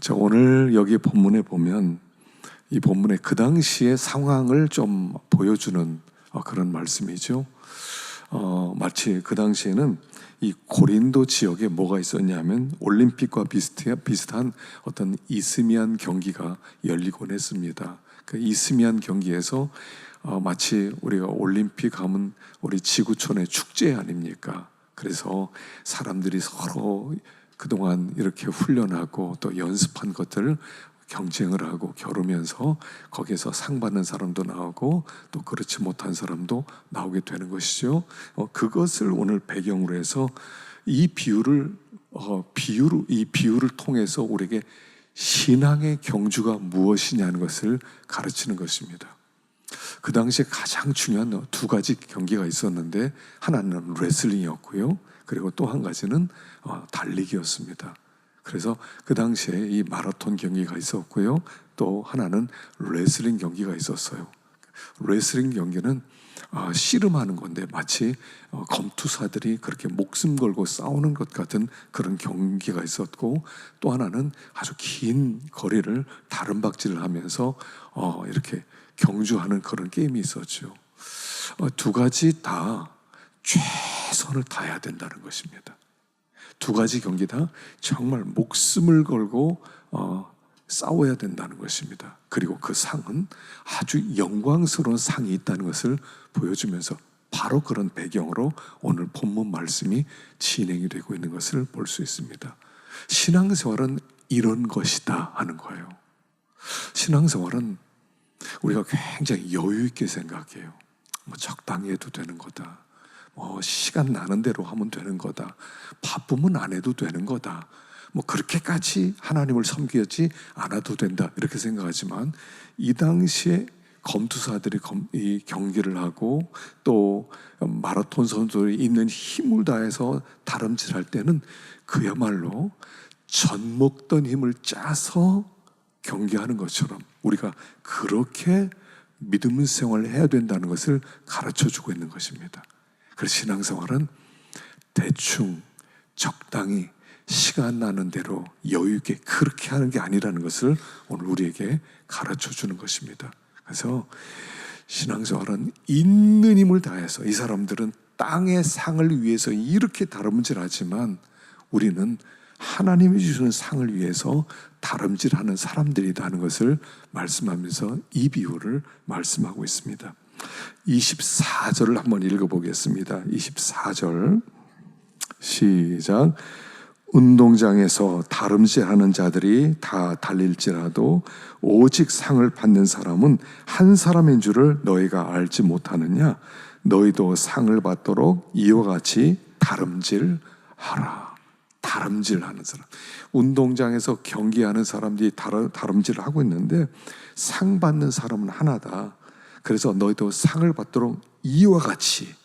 자, 오늘 여기 본문에 보면 이 본문의 그 당시의 상황을 좀 보여주는 그런 말씀이죠. 마치 그 당시에는 이 고린도 지역에 뭐가 있었냐면 올림픽과 비슷한 어떤 이스미안 경기가 열리곤 했습니다. 그 이스미안 경기에서 마치 우리가 올림픽 하면 우리 지구촌의 축제 아닙니까? 그래서 사람들이 서로 그동안 이렇게 훈련하고 또 연습한 것들을 경쟁을 하고 겨루면서 거기에서 상 받는 사람도 나오고 또 그렇지 못한 사람도 나오게 되는 것이죠. 그것을 오늘 배경으로 해서 이 비유를 통해서 우리에게 신앙의 경주가 무엇이냐는 것을 가르치는 것입니다. 그 당시에 가장 중요한 두 가지 경기가 있었는데, 하나는 레슬링이었고요, 그리고 또 한 가지는 달리기였습니다. 그래서 그 당시에 이 마라톤 경기가 있었고요, 또 하나는 레슬링 경기가 있었어요. 레슬링 경기는 씨름하는 건데 마치 검투사들이 그렇게 목숨 걸고 싸우는 것 같은 그런 경기가 있었고, 또 하나는 아주 긴 거리를 다름박질을 하면서 이렇게 경주하는 그런 게임이 있었죠. 두 가지 다 최선을 다해야 된다는 것입니다. 두 가지 경기 다 정말 목숨을 걸고 싸워야 된다는 것입니다. 그리고 그 상은 아주 영광스러운 상이 있다는 것을 보여주면서 바로 그런 배경으로 오늘 본문 말씀이 진행이 되고 있는 것을 볼 수 있습니다. 신앙생활은 이런 것이다 하는 거예요. 신앙생활은 우리가 굉장히 여유 있게 생각해요. 적당히 해도 되는 거다. 시간 나는 대로 하면 되는 거다. 바쁘면 안 해도 되는 거다. 그렇게까지 하나님을 섬기지 않아도 된다, 이렇게 생각하지만 이 당시에 검투사들이 이 경기를 하고 또 마라톤 선수들이 있는 힘을 다해서 다름질할 때는 그야말로 젖 먹던 힘을 짜서 경기하는 것처럼 우리가 그렇게 믿음 생활을 해야 된다는 것을 가르쳐주고 있는 것입니다. 그래서 신앙생활은 대충 적당히 시간 나는 대로 여유 있게 그렇게 하는 게 아니라는 것을 오늘 우리에게 가르쳐주는 것입니다. 그래서 신앙생활은 있는 힘을 다해서, 이 사람들은 땅의 상을 위해서 이렇게 다름질하지만 우리는 하나님이 주시는 상을 위해서 다름질하는 사람들이라는 것을 말씀하면서 이 비유를 말씀하고 있습니다. 24절을 한번 읽어보겠습니다. 24절 시작. 운동장에서 다름질하는 자들이 다 달릴지라도 오직 상을 받는 사람은 한 사람인 줄을 너희가 알지 못하느냐? 너희도 상을 받도록 이와 같이 다름질하라. 다름질하는 사람, 운동장에서 경기하는 사람들이 다름질을 하고 있는데 상 받는 사람은 하나다. 그래서 너희도 상을 받도록 이와 같이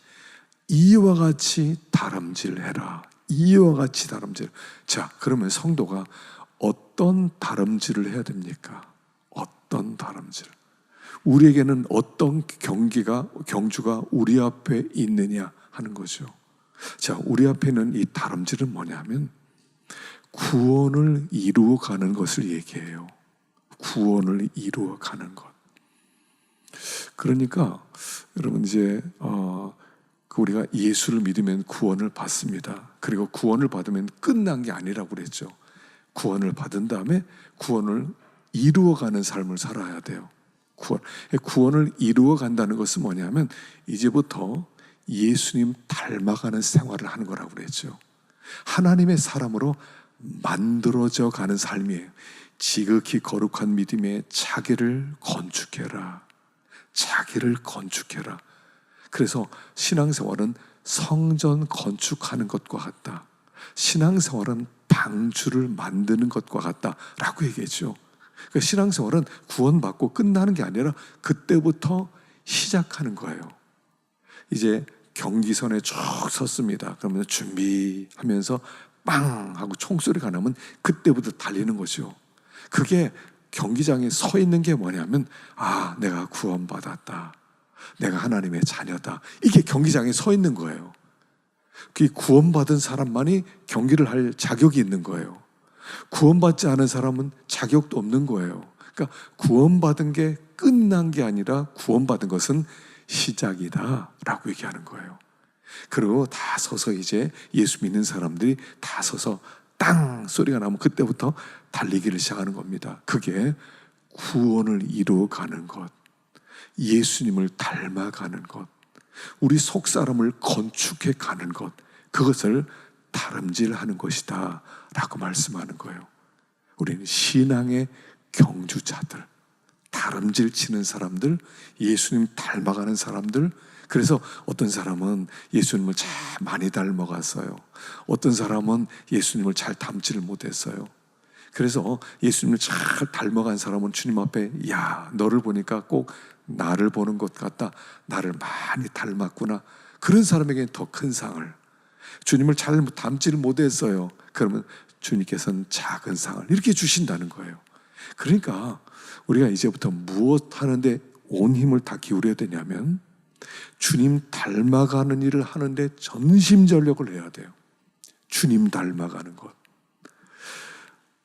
다름질해라. 이와 같이 다름질. 자, 그러면 성도가 어떤 다름질을 해야 됩니까? 어떤 다름질? 우리에게는 어떤 경주가 우리 앞에 있느냐 하는 거죠. 자, 우리 앞에 있는 이 다름질은 뭐냐면 구원을 이루어가는 것을 얘기해요. 구원을 이루어가는 것. 그러니까 여러분, 이제 우리가 예수를 믿으면 구원을 받습니다. 그리고 구원을 받으면 끝난 게 아니라고 그랬죠. 구원을 받은 다음에 구원을 이루어가는 삶을 살아야 돼요. 구원을 이루어간다는 것은 뭐냐면 이제부터 예수님 닮아가는 생활을 하는 거라고 그랬죠. 하나님의 사람으로 만들어져 가는 삶이에요. 지극히 거룩한 믿음에 자기를 건축해라. 자기를 건축해라. 그래서 신앙생활은 성전 건축하는 것과 같다. 신앙생활은 방주를 만드는 것과 같다라고 얘기했죠. 그러니까 신앙생활은 구원받고 끝나는 게 아니라 그때부터 시작하는 거예요. 이제 경기선에 쭉 섰습니다. 그러면 준비하면서 빵 하고 총소리가 나면 그때부터 달리는 거죠. 그게 경기장에 서 있는 게 뭐냐면 내가 구원받았다. 내가 하나님의 자녀다. 이게 경기장에 서 있는 거예요. 그 구원받은 사람만이 경기를 할 자격이 있는 거예요. 구원받지 않은 사람은 자격도 없는 거예요. 그러니까 구원받은 게 끝난 게 아니라 구원받은 것은 시작이다라고 얘기하는 거예요. 그리고 다 서서 이제 예수 믿는 사람들이 다 서서 땅 소리가 나면 그때부터 달리기를 시작하는 겁니다. 그게 구원을 이루어가는 것, 예수님을 닮아가는 것, 우리 속사람을 건축해 가는 것, 그것을 다름질하는 것이다 라고 말씀하는 거예요. 우리는 신앙의 경주자들, 다름질 치는 사람들, 예수님 닮아가는 사람들. 그래서 어떤 사람은 예수님을 참 많이 닮아갔어요. 어떤 사람은 예수님을 잘 닮지를 못했어요. 그래서 예수님을 잘 닮아간 사람은 주님 앞에, 야, 너를 보니까 꼭 나를 보는 것 같다, 나를 많이 닮았구나, 그런 사람에게는 더 큰 상을, 주님을 잘 닮지를 못했어요. 그러면 주님께서는 작은 상을 이렇게 주신다는 거예요. 그러니까 우리가 이제부터 무엇 하는데 온 힘을 다 기울여야 되냐면 주님 닮아가는 일을 하는데 전심전력을 해야 돼요. 주님 닮아가는 것.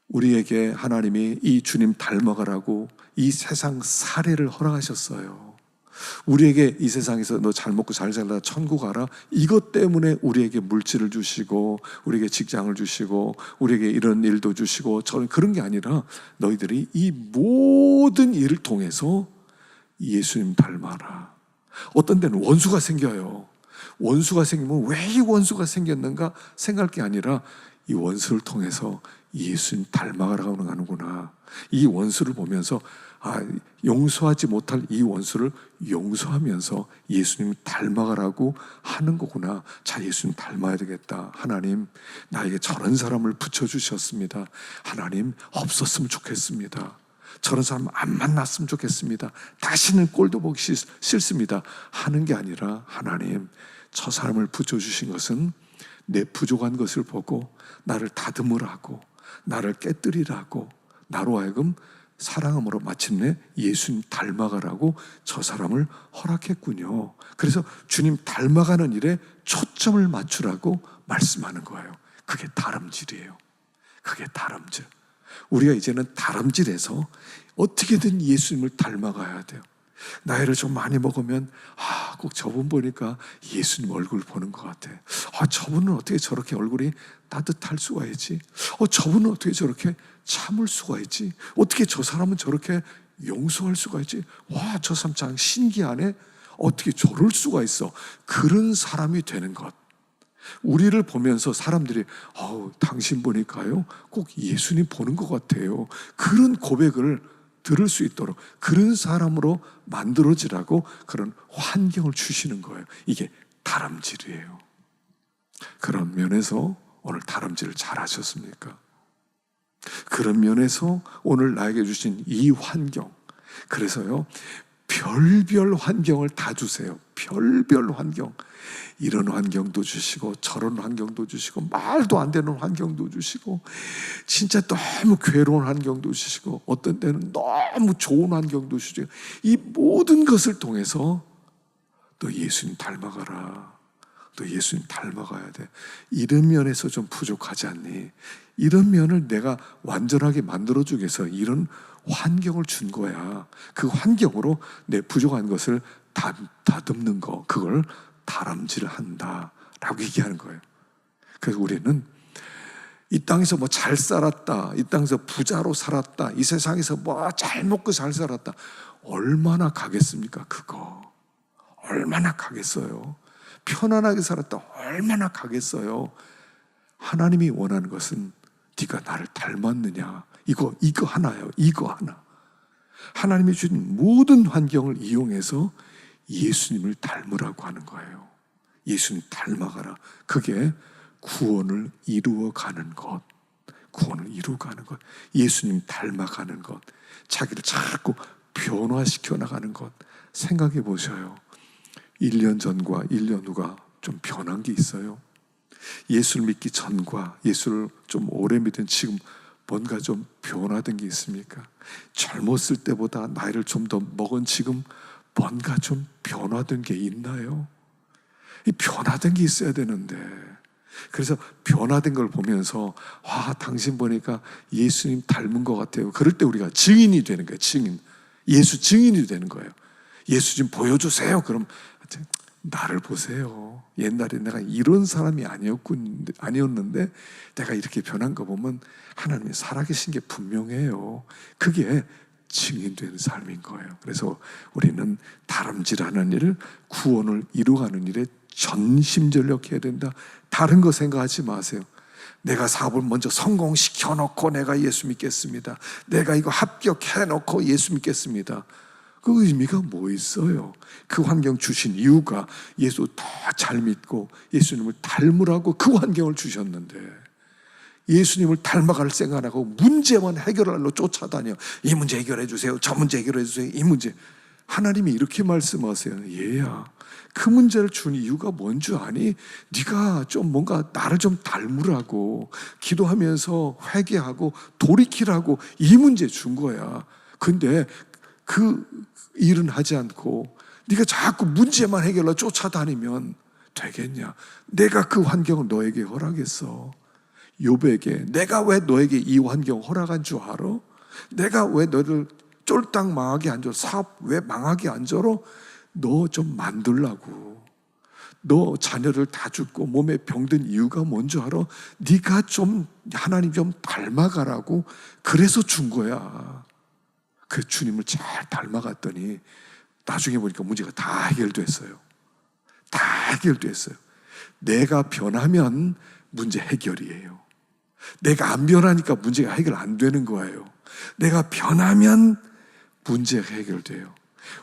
우리에게 하나님이 이 주님 닮아가라고 이 세상 사례를 허락하셨어요. 우리에게 이 세상에서 너 잘 먹고 잘 살다 천국 가라, 이것 때문에 우리에게 물질을 주시고 우리에게 직장을 주시고 우리에게 이런 일도 주시고 저는 그런 게 아니라 너희들이 이 모든 일을 통해서 예수님 닮아라. 어떤 데는 원수가 생겨요. 원수가 생기면 왜 이 원수가 생겼는가 생각할 게 아니라 이 원수를 통해서 예수님 닮아가라고 하는구나. 이 원수를 보면서 용서하지 못할 이 원수를 용서하면서 예수님 닮아가라고 하는 거구나. 자, 예수님 닮아야 되겠다. 하나님, 나에게 저런 사람을 붙여주셨습니다. 하나님, 없었으면 좋겠습니다. 저런 사람 안 만났으면 좋겠습니다. 다시는 꼴도 보기 싫습니다 하는 게 아니라, 하나님, 저 사람을 붙여주신 것은 내 부족한 것을 보고 나를 다듬으라고, 나를 깨뜨리라고, 나로 하여금 사랑함으로 마침내 예수님 닮아가라고 저 사람을 허락했군요. 그래서 주님 닮아가는 일에 초점을 맞추라고 말씀하는 거예요. 그게 다름질이에요. 그게 다름질. 우리가 이제는 다름질해서 어떻게든 예수님을 닮아가야 돼요. 나이를 좀 많이 먹으면 꼭 저분 보니까 예수님 얼굴 보는 것 같아. 저분은 어떻게 저렇게 얼굴이 따뜻할 수가 있지? 저분은 어떻게 저렇게 참을 수가 있지? 어떻게 저 사람은 저렇게 용서할 수가 있지? 와, 저 사람 참 신기하네. 어떻게 저럴 수가 있어? 그런 사람이 되는 것. 우리를 보면서 사람들이 당신 보니까요 꼭 예수님 보는 것 같아요, 그런 고백을 들을 수 있도록 그런 사람으로 만들어지라고 그런 환경을 주시는 거예요. 이게 다름질이에요. 그런 면에서 오늘 다름질을 잘 하셨습니까? 그런 면에서 오늘 나에게 주신 이 환경, 그래서요 별별 환경을 다 주세요. 별별 환경. 이런 환경도 주시고 저런 환경도 주시고 말도 안 되는 환경도 주시고 진짜 너무 괴로운 환경도 주시고 어떤 때는 너무 좋은 환경도 주시고, 이 모든 것을 통해서 너 예수님 닮아가라, 너 예수님 닮아가야 돼, 이런 면에서 좀 부족하지 않니? 이런 면을 내가 완전하게 만들어주기 위해서 이런 환경을 준 거야. 그 환경으로 내 부족한 것을 다듬는 거, 그걸 다람질한다라고 얘기하는 거예요. 그래서 우리는 이 땅에서 뭐 잘 살았다, 이 땅에서 부자로 살았다, 이 세상에서 뭐 잘 먹고 잘 살았다, 얼마나 가겠습니까? 그거 얼마나 가겠어요? 편안하게 살았다, 얼마나 가겠어요? 하나님이 원하는 것은 네가 나를 닮았느냐, 이거 하나예요. 이거 하나. 하나님이 주신 모든 환경을 이용해서 예수님을 닮으라고 하는 거예요. 예수님 닮아가라. 그게 구원을 이루어가는 것. 구원을 이루어가는 것. 예수님 닮아가는 것. 자기를 자꾸 변화시켜 나가는 것. 생각해 보셔요. 1년 전과 1년 후가 좀 변한 게 있어요. 예수를 믿기 전과 예수를 좀 오래 믿은 지금 뭔가 좀 변화된 게 있습니까? 젊었을 때보다 나이를 좀 더 먹은 지금 뭔가 좀 변화된 게 있나요? 이 변화된 게 있어야 되는데 그래서 변화된 걸 보면서 당신 보니까 예수님 닮은 것 같아요. 그럴 때 우리가 증인이 되는 거예요. 증인. 예수 증인이 되는 거예요. 예수 좀 보여주세요. 그럼 나를 보세요. 옛날에 내가 이런 사람이 아니었는데 내가 이렇게 변한 거 보면 하나님이 살아계신 게 분명해요. 그게 증인되는 삶인 거예요. 그래서 우리는 다름질하는 일을, 구원을 이루어가는 일에 전심전력해야 된다. 다른 거 생각하지 마세요. 내가 사업을 먼저 성공시켜 놓고 내가 예수 믿겠습니다. 내가 이거 합격해 놓고 예수 믿겠습니다. 그 의미가 뭐 있어요? 그 환경 주신 이유가 예수 더 잘 믿고 예수님을 닮으라고 그 환경을 주셨는데, 예수님을 닮아갈 생각 안 하고 문제만 해결하려 쫓아다녀. 이 문제 해결해 주세요. 저 문제 해결해 주세요. 이 문제. 하나님이 이렇게 말씀하세요. 얘야, 그 문제를 준 이유가 뭔 줄 아니? 네가 좀 뭔가 나를 좀 닮으라고, 기도하면서 회개하고 돌이키라고 이 문제 준 거야. 근데 그 일은 하지 않고 네가 자꾸 문제만 해결하려 쫓아다니면 되겠냐? 내가 그 환경을 너에게 허락했어. 욥에게 내가 왜 너에게 이 환경 허락한 줄 알아? 내가 왜 너를 쫄딱 망하게 안 줘? 사업 왜 망하게 안 줘로? 너 좀 만들라고. 너 자녀를 다 죽고 몸에 병든 이유가 뭔지 알아? 네가 좀 하나님 좀 닮아가라고. 그래서 준 거야. 그 주님을 잘 닮아갔더니 나중에 보니까 문제가 다 해결됐어요. 다 해결됐어요. 내가 변하면 문제 해결이에요. 내가 안 변하니까 문제가 해결 안 되는 거예요. 내가 변하면 문제가 해결돼요.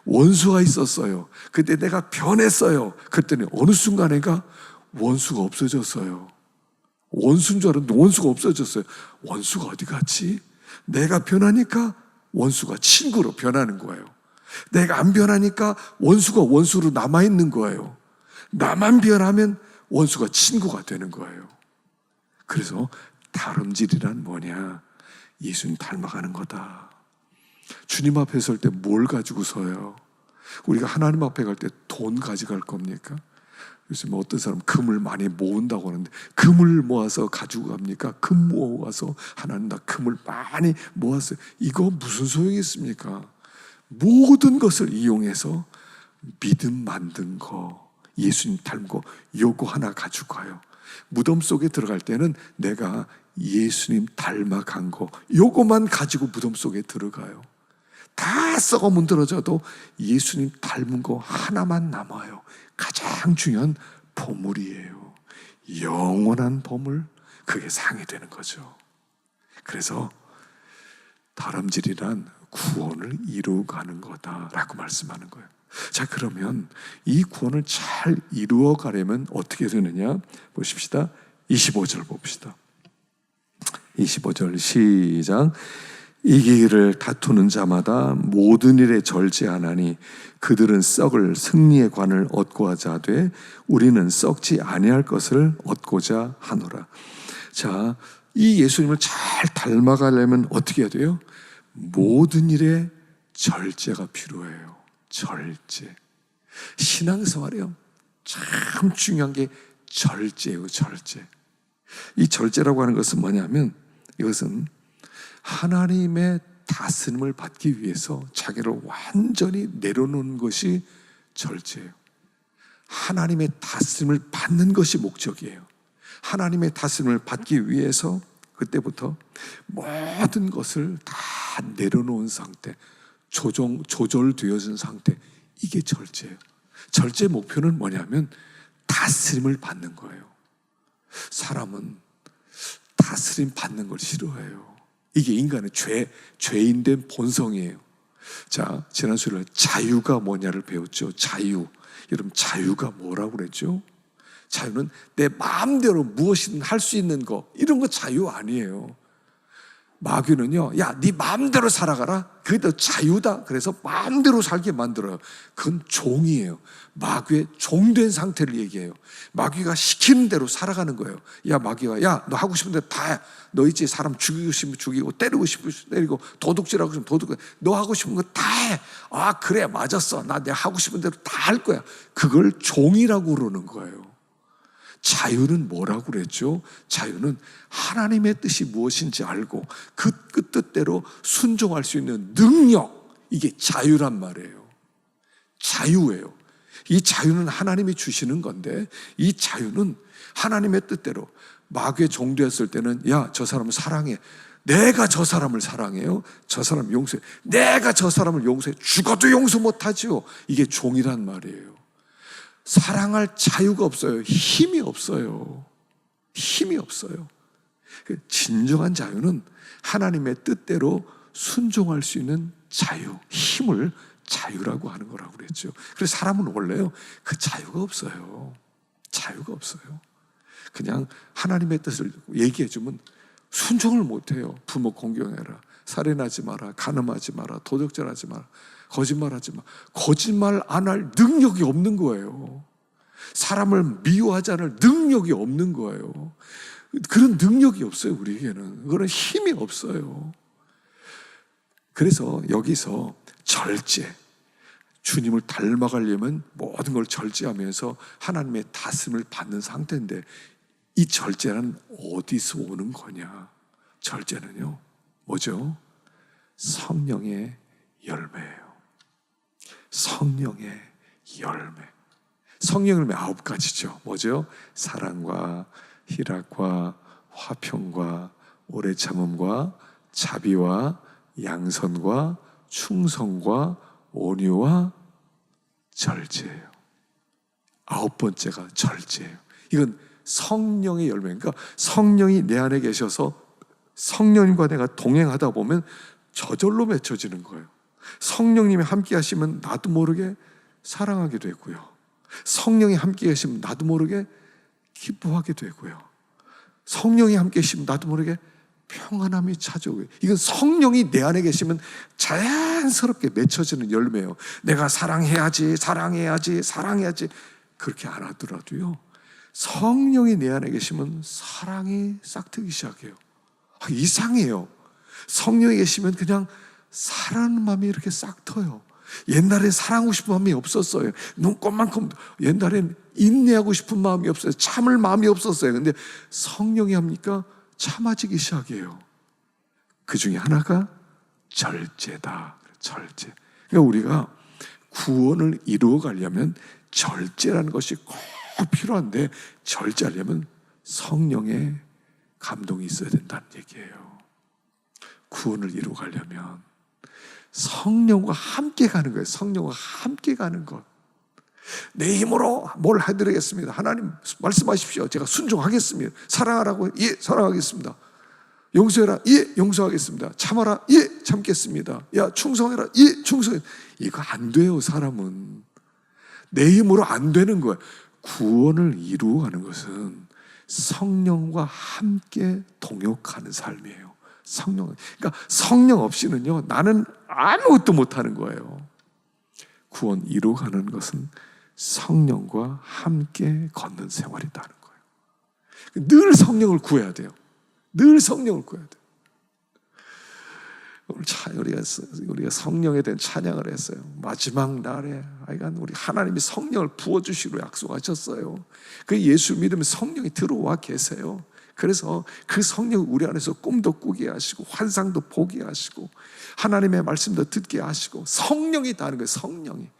원수가 있었어요. 그때 내가 변했어요. 그랬더니 어느 순간에가 원수가 없어졌어요. 원수인 줄 알았는데 원수가 없어졌어요. 원수가 어디 갔지? 내가 변하니까 원수가 친구로 변하는 거예요. 내가 안 변하니까 원수가 원수로 남아있는 거예요. 나만 변하면 원수가 친구가 되는 거예요. 그래서 다름질이란 뭐냐? 예수님 닮아가는 거다. 주님 앞에 설 때 뭘 가지고 서요? 우리가 하나님 앞에 갈 때 돈 가져갈 겁니까? 요즘 어떤 사람 금을 많이 모은다고 하는데 금을 모아서 가지고 갑니까? 금 모아서 하나님 나 금을 많이 모았어요. 이거 무슨 소용이 있습니까? 모든 것을 이용해서 믿음 만든 거, 예수님 닮고 요거 하나 가지고 가요. 무덤 속에 들어갈 때는 내가 예수님 닮아간 거 요거만 가지고 무덤 속에 들어가요. 다 썩어 문드러져도 예수님 닮은 거 하나만 남아요. 가장 중요한 보물이에요. 영원한 보물, 그게 상이 되는 거죠. 그래서 다름질이란 구원을 이루어가는 거다라고 말씀하는 거예요. 자, 그러면 이 구원을 잘 이루어가려면 어떻게 되느냐 보십시다. 25절 봅시다. 25절 시작. 이기기를 다투는 자마다 모든 일에 절제하나니 그들은 썩을 승리의 관을 얻고 하자되 우리는 썩지 아니할 것을 얻고자 하노라. 자, 이 예수님을 잘 닮아가려면 어떻게 해야 돼요? 모든 일에 절제가 필요해요. 절제. 신앙생활이요, 참 중요한 게 절제예요. 절제. 이 절제라고 하는 것은 뭐냐면, 이것은 하나님의 다스림을 받기 위해서 자기를 완전히 내려놓는 것이 절제예요. 하나님의 다스림을 받는 것이 목적이에요. 하나님의 다스림을 받기 위해서 그때부터 모든 것을 다 내려놓은 상태, 조절되어진 상태, 이게 절제예요. 절제 목표는 뭐냐면 다스림을 받는 거예요. 사람은 다스림 받는 걸 싫어해요. 이게 인간의 죄인된 본성이에요. 자, 지난 수요일에 자유가 뭐냐를 배웠죠. 자유. 여러분, 자유가 뭐라고 그랬죠? 자유는 내 마음대로 무엇이든 할 수 있는 거, 이런 거 자유 아니에요. 마귀는요, 야, 네 마음대로 살아가라. 그게 더 자유다. 그래서 마음대로 살게 만들어요. 그건 종이에요. 마귀의 종된 상태를 얘기해요. 마귀가 시키는 대로 살아가는 거예요. 야, 마귀가, 야, 너 하고 싶은 대로 다 해. 너 있지, 사람 죽이고 싶으면 죽이고, 때리고 싶으면 때리고, 도둑질하고 싶으면 도둑질. 너 하고 싶은 거 다 해. 아, 그래, 맞았어. 나 내가 하고 싶은 대로 다 할 거야. 그걸 종이라고 그러는 거예요. 자유는 뭐라고 그랬죠? 자유는 하나님의 뜻이 무엇인지 알고 그 뜻대로 순종할 수 있는 능력, 이게 자유란 말이에요. 자유예요. 이 자유는 하나님이 주시는 건데, 이 자유는 하나님의 뜻대로. 마귀의 종되었을 때는 야, 저 사람을 사랑해. 내가 저 사람을 사랑해요. 저 사람 용서해. 내가 저 사람을 용서해. 죽어도 용서 못하지요. 이게 종이란 말이에요. 사랑할 자유가 없어요. 힘이 없어요. 힘이 없어요. 진정한 자유는 하나님의 뜻대로 순종할 수 있는 자유, 힘을 자유라고 하는 거라고 그랬죠. 그래서 사람은 원래요, 그 자유가 없어요. 자유가 없어요. 그냥 하나님의 뜻을 얘기해주면 순종을 못해요. 부모 공경해라, 살인하지 마라, 간음하지 마라, 도적질하지 마라, 거짓말하지 마. 거짓말 안 할 능력이 없는 거예요. 사람을 미워하지 않을 능력이 없는 거예요. 그런 능력이 없어요. 우리에게는 그런 힘이 없어요. 그래서 여기서 절제, 주님을 닮아가려면 모든 걸 절제하면서 하나님의 다스림을 받는 상태인데, 이 절제는 어디서 오는 거냐? 절제는요, 뭐죠? 성령의 열매예요. 성령의 열매. 성령 열매 9가지죠. 뭐죠? 사랑과 희락과 화평과 오래 참음과 자비와 양선과 충성과 온유와 절제예요. 9번째가 절제예요. 이건 성령의 열매니까 성령이 내 안에 계셔서 성령님과 내가 동행하다 보면 저절로 맺혀지는 거예요. 성령님이 함께 하시면 나도 모르게 사랑하게 되고요. 성령이 함께 계시면 나도 모르게 기뻐하게 되고요. 성령이 함께 계시면 나도 모르게 평안함이 찾아오고요. 이건 성령이 내 안에 계시면 자연스럽게 맺혀지는 열매예요. 내가 사랑해야지, 사랑해야지, 사랑해야지 그렇게 안 하더라도요, 성령이 내 안에 계시면 사랑이 싹트기 시작해요. 이상해요. 성령이 계시면 그냥 사랑하는 마음이 이렇게 싹 터요. 옛날에 사랑하고 싶은 마음이 없었어요. 눈꽃만큼. 옛날엔 인내하고 싶은 마음이 없어요. 참을 마음이 없었어요. 근데 성령이 합니까? 참아지기 시작해요. 그 중에 하나가 절제다. 절제. 그러니까 우리가 구원을 이루어 가려면 절제라는 것이 꼭 필요한데, 절제하려면 성령의 감동이 있어야 된다는 얘기예요. 구원을 이루어 가려면 성령과 함께 가는 거예요. 성령과 함께 가는 것. 내 힘으로 뭘 해드리겠습니다. 하나님 말씀하십시오. 제가 순종하겠습니다. 사랑하라고? 예, 사랑하겠습니다. 용서해라? 예, 용서하겠습니다. 참아라? 예, 참겠습니다. 야, 충성해라? 예, 충성해. 이거 안 돼요. 사람은 내 힘으로 안 되는 거예요. 구원을 이루어가는 것은 성령과 함께 동역하는 삶이에요. 성령, 그러니까 성령 없이는요, 나는 아무것도 못하는 거예요. 구원 이루어가는 것은 성령과 함께 걷는 생활이라는 거예요. 늘 성령을 구해야 돼요. 늘 성령을 구해야 돼요. 오늘 우리가 성령에 대한 찬양을 했어요. 마지막 날에 우리 하나님이 성령을 부어주시기로 약속하셨어요. 그 예수 믿으면 성령이 들어와 계세요. 그래서 그 성령을 우리 안에서 꿈도 꾸게 하시고 환상도 보게 하시고 하나님의 말씀도 듣게 하시고, 성령이 다는 거예요. 성령이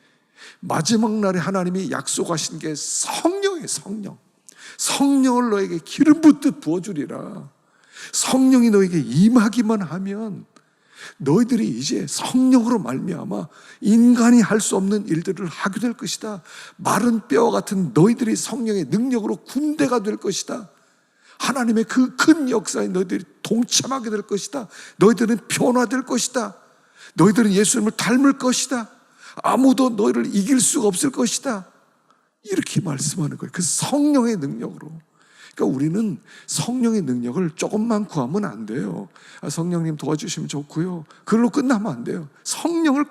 마지막 날에 하나님이 약속하신 게 성령이에요. 성령. 성령을 너에게 기름 붓듯 부어주리라. 성령이 너에게 임하기만 하면 너희들이 이제 성령으로 말미암아 인간이 할 수 없는 일들을 하게 될 것이다. 마른 뼈와 같은 너희들이 성령의 능력으로 군대가 될 것이다. 하나님의 그 큰 역사에 너희들이 동참하게 될 것이다. 너희들은 변화될 것이다. 너희들은 예수님을 닮을 것이다. 아무도 너희를 이길 수가 없을 것이다. 이렇게 말씀하는 거예요. 그 성령의 능력으로. 그러니까 우리는 성령의 능력을 조금만 구하면 안 돼요. 성령님 도와주시면 좋고요, 그걸로 끝나면 안 돼요. 성령을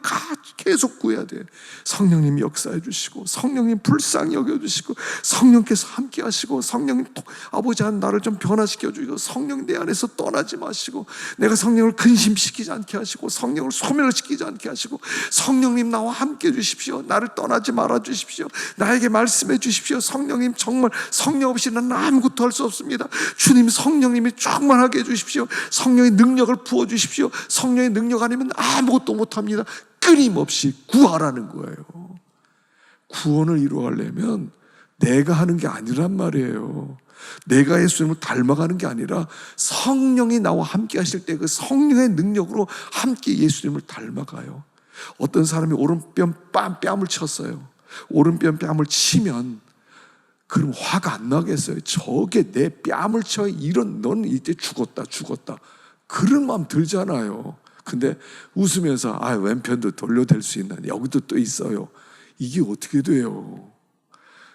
계속 구해야 돼요. 성령님 역사해 주시고, 성령님 불쌍히 여겨주시고, 성령께서 함께 하시고, 성령님 아버지 한 나를 좀 변화시켜 주시고, 성령 내 안에서 떠나지 마시고, 내가 성령을 근심시키지 않게 하시고, 성령을 소멸시키지 않게 하시고, 성령님 나와 함께 해 주십시오. 나를 떠나지 말아 주십시오. 나에게 말씀해 주십시오. 성령님, 정말 성령 없이 나는 아무것도 할 수 없습니다. 주님, 성령님이 충만하게 해주십시오. 성령의 능력을 부어주십시오. 성령의 능력 아니면 아무것도 못합니다. 끊임없이 구하라는 거예요. 구원을 이루어가려면 내가 하는 게 아니란 말이에요. 내가 예수님을 닮아가는 게 아니라 성령이 나와 함께 하실 때 그 성령의 능력으로 함께 예수님을 닮아가요. 어떤 사람이 오른뺨 뺨을 쳤어요. 오른뺨 뺨을 치면 그럼 화가 안 나겠어요? 저게 내 뺨을 쳐, 이런, 너는 이제 죽었다 그런 마음 들잖아요. 근데 웃으면서 왼편도 돌려댈 수 있나, 여기도 또 있어요. 이게 어떻게 돼요?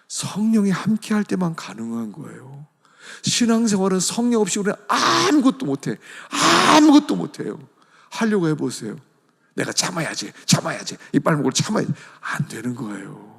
성령이 함께 할 때만 가능한 거예요. 신앙생활은 성령 없이 우리는 아무것도 못해. 아무것도 못해요. 하려고 해보세요. 내가 참아야지 이 빨목을 참아야지. 안 되는 거예요.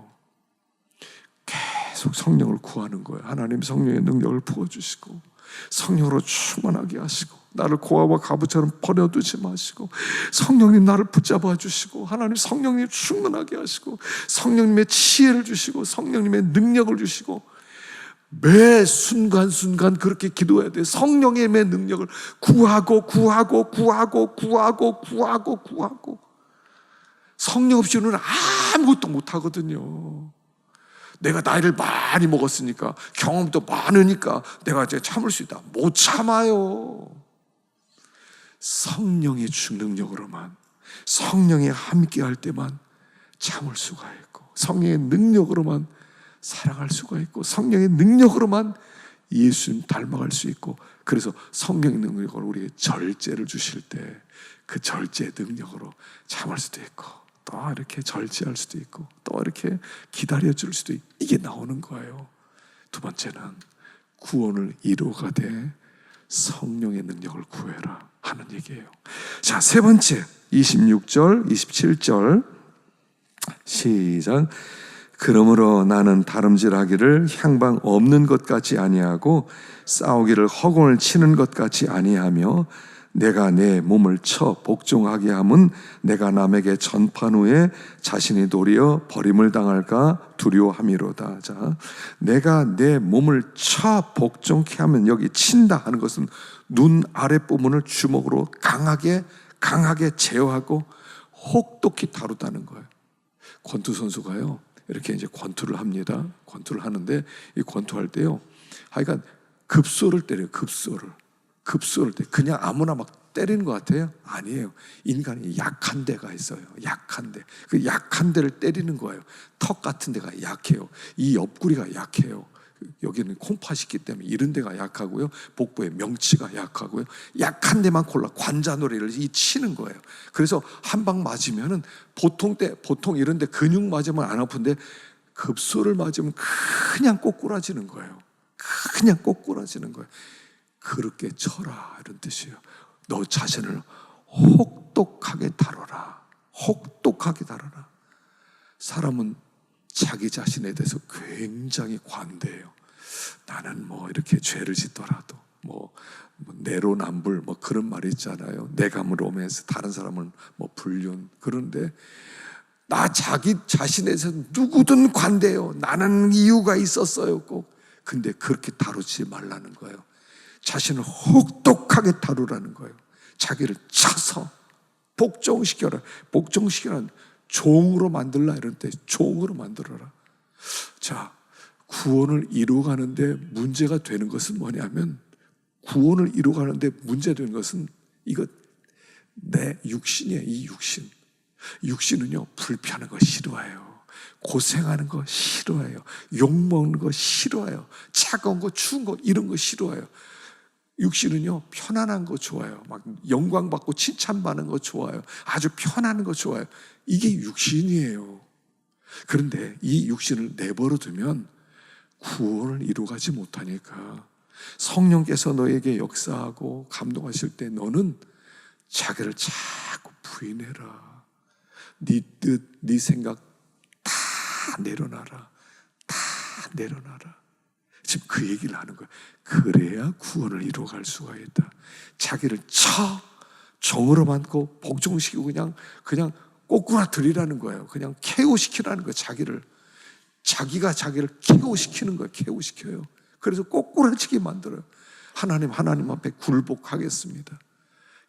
계속 성령을 구하는 거예요. 하나님, 성령의 능력을 부어주시고, 성령으로 충만하게 하시고, 나를 고아와 가부처럼 버려두지 마시고, 성령님 나를 붙잡아 주시고, 하나님 성령님 충만하게 하시고, 성령님의 지혜를 주시고, 성령님의 능력을 주시고, 매 순간순간 그렇게 기도해야 돼요. 성령의 능력을 구하고 성령 없이 우리는 아무것도 못하거든요. 내가 나이를 많이 먹었으니까, 경험도 많으니까 내가 이제 참을 수 있다. 못 참아요. 성령의 능력으로만, 성령이 함께 할 때만 참을 수가 있고, 성령의 능력으로만 사랑할 수가 있고, 성령의 능력으로만 예수님 닮아갈 수 있고, 그래서 성령의 능력으로 우리에게 절제를 주실 때 그 절제의 능력으로 참을 수도 있고, 또 이렇게 절제할 수도 있고, 또 이렇게 기다려줄 수도 있고, 이게 나오는 거예요. 두 번째는 구원을 이루어가되 성령의 능력을 구해라 하는 얘기예요. 자, 세 번째 26절 27절 시작. 그러므로 나는 다름질하기를 향방 없는 것 같이 아니하고 싸우기를 허공을 치는 것 같이 아니하며, 내가 내 몸을 쳐 복종하게 함은 내가 남에게 전판 후에 자신이 도리어 버림을 당할까 두려워함이로다. 자, 내가 내 몸을 쳐 복종케 하면, 여기 친다 하는 것은 눈 아랫부분을 주먹으로 강하게 제어하고 혹독히 다루다는 거예요. 권투 선수가요, 이렇게 이제 권투를 합니다. 권투를 하는데, 이 권투할 때요, 하여간 급소를 때려요. 급소를 때 그냥 아무나 막 때리는 것 같아요? 아니에요. 인간이 약한 데가 있어요. 약한 데. 그 약한 데를 때리는 거예요. 턱 같은 데가 약해요. 이 옆구리가 약해요. 여기는 콩팥이 있기 때문에 이런 데가 약하고요. 복부의 명치가 약하고요. 약한 데만 골라 관자놀이를 치는 거예요. 그래서 한 방 맞으면은 보통 이런 데 근육 맞으면 안 아픈데, 급소를 맞으면 그냥 꼬꾸라지는 거예요. 그냥 꼬꾸라지는 거예요. 그렇게 쳐라, 이런 뜻이에요. 너 자신을 혹독하게 다뤄라. 혹독하게 다뤄라. 사람은 자기 자신에 대해서 굉장히 관대해요. 나는 뭐 이렇게 죄를 짓더라도 뭐 내로남불 뭐 그런 말이 있잖아요. 내감을 오면서 다른 사람은 뭐 불륜. 그런데 나 자기 자신에 대해서 누구든 관대해요. 나는 이유가 있었어요, 꼭. 근데 그렇게 다루지 말라는 거예요. 자신을 혹독하게 다루라는 거예요. 자기를 차서 복종시켜라. 복종시키라는, 종으로 만들라 이런 때, 종으로 만들어라. 자, 구원을 이루어가는데 문제가 되는 것은 뭐냐면, 구원을 이루어가는데 문제되는 것은 이거 내 육신이에요. 이 육신. 육신은요, 불편한 거 싫어해요. 고생하는 거 싫어해요. 욕먹는 거 싫어해요. 차가운 거 추운 거 이런 거 싫어해요. 육신은요, 편안한 거 좋아요. 막 영광받고 칭찬받는 거 좋아요. 아주 편안한 거 좋아요. 이게 육신이에요. 그런데 이 육신을 내버려 두면 구원을 이루어가지 못하니까 성령께서 너에게 역사하고 감동하실 때 너는 자기를 자꾸 부인해라. 네 뜻, 네 생각 다 내려놔라. 다 내려놔라. 지금 그 얘기를 하는 거야. 그래야 구원을 이루어갈 수가 있다. 자기를 정으로 만고 복종시키고 그냥 꼬꾸라뜨리라는 거예요. 그냥 KO시키라는 거예요. 자기가 자기를 KO시키는 거예요. KO시켜요. 그래서 꼬꾸라지게 만들어요. 하나님 앞에 굴복하겠습니다.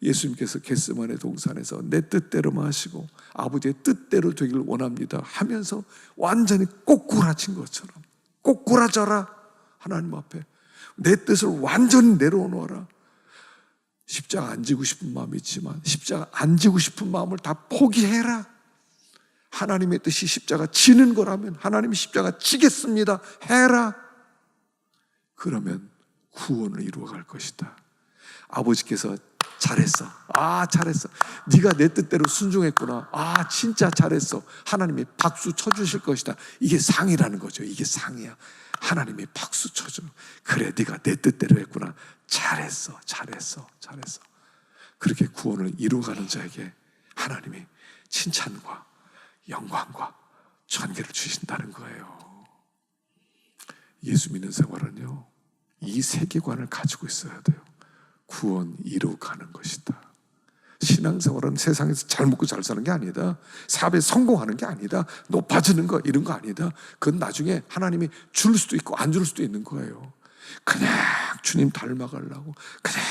예수님께서 겟세마네 동산에서 내 뜻대로만 하시고 아버지의 뜻대로 되기를 원합니다 하면서 완전히 꼬꾸라진 것처럼 꼬꾸라져라. 하나님 앞에 내 뜻을 완전히 내려놓아라. 십자가 안 지고 싶은 마음이 있지만 십자가 안 지고 싶은 마음을 다 포기해라. 하나님의 뜻이 십자가 지는 거라면 하나님이 십자가 지겠습니다 해라. 그러면 구원을 이루어갈 것이다. 아버지께서 잘했어. 잘했어. 네가 내 뜻대로 순종했구나. 진짜 잘했어. 하나님이 박수 쳐주실 것이다. 이게 상이라는 거죠. 이게 상이야. 하나님이 박수 쳐줘. 그래, 네가 내 뜻대로 했구나. 잘했어. 그렇게 구원을 이루어가는 자에게 하나님이 칭찬과 영광과 전개를 주신다는 거예요. 예수 믿는 생활은요, 이 세계관을 가지고 있어야 돼요. 구원 이루어가는 것이다. 신앙생활은 세상에서 잘 먹고 잘 사는 게 아니다. 사업에 성공하는 게 아니다. 높아지는 거 이런 거 아니다. 그건 나중에 하나님이 줄 수도 있고 안 줄 수도 있는 거예요. 그냥 주님 닮아가려고 그냥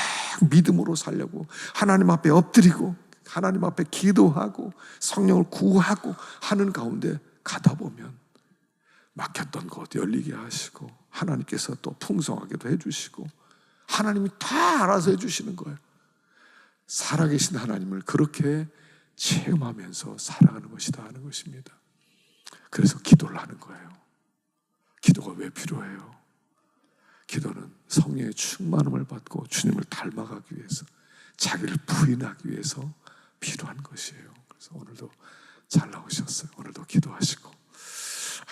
믿음으로 살려고 하나님 앞에 엎드리고 하나님 앞에 기도하고 성령을 구하고 하는 가운데 가다 보면 막혔던 곳 열리게 하시고 하나님께서 또 풍성하게도 해주시고 하나님이 다 알아서 해주시는 거예요. 살아계신 하나님을 그렇게 체험하면서 살아가는 것이다 하는 것입니다. 그래서 기도를 하는 거예요. 기도가 왜 필요해요? 기도는 성령의 충만함을 받고 주님을 닮아가기 위해서 자기를 부인하기 위해서 필요한 것이에요. 그래서 오늘도 잘 나오셨어요. 오늘도 기도하시고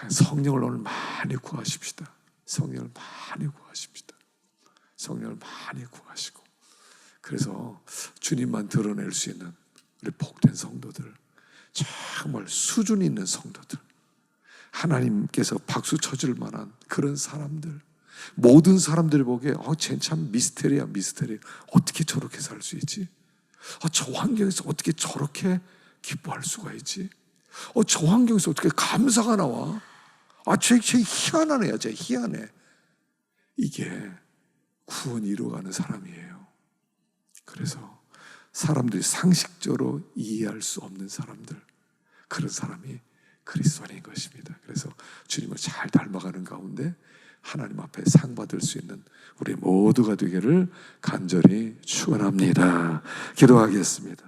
성령을 오늘 많이 구하십시다. 성령을 많이 구하십시다. 성령을 많이 구하시고 그래서 주님만 드러낼 수 있는 우리 복된 성도들, 정말 수준 있는 성도들, 하나님께서 박수 쳐줄 만한 그런 사람들, 모든 사람들이 보기에 쟤 참 미스테리야. 어떻게 저렇게 살 수 있지? 저 환경에서 어떻게 저렇게 기뻐할 수가 있지? 저 환경에서 어떻게 감사가 나와? 쟤 희한한 애야. 쟤 희한해. 이게 구원 이루어가는 사람이에요. 그래서 사람들이 상식적으로 이해할 수 없는 사람들, 그런 사람이 그리스도인인 것입니다. 그래서 주님을 잘 닮아가는 가운데 하나님 앞에 상 받을 수 있는 우리 모두가 되기를 간절히 축원합니다. 기도하겠습니다.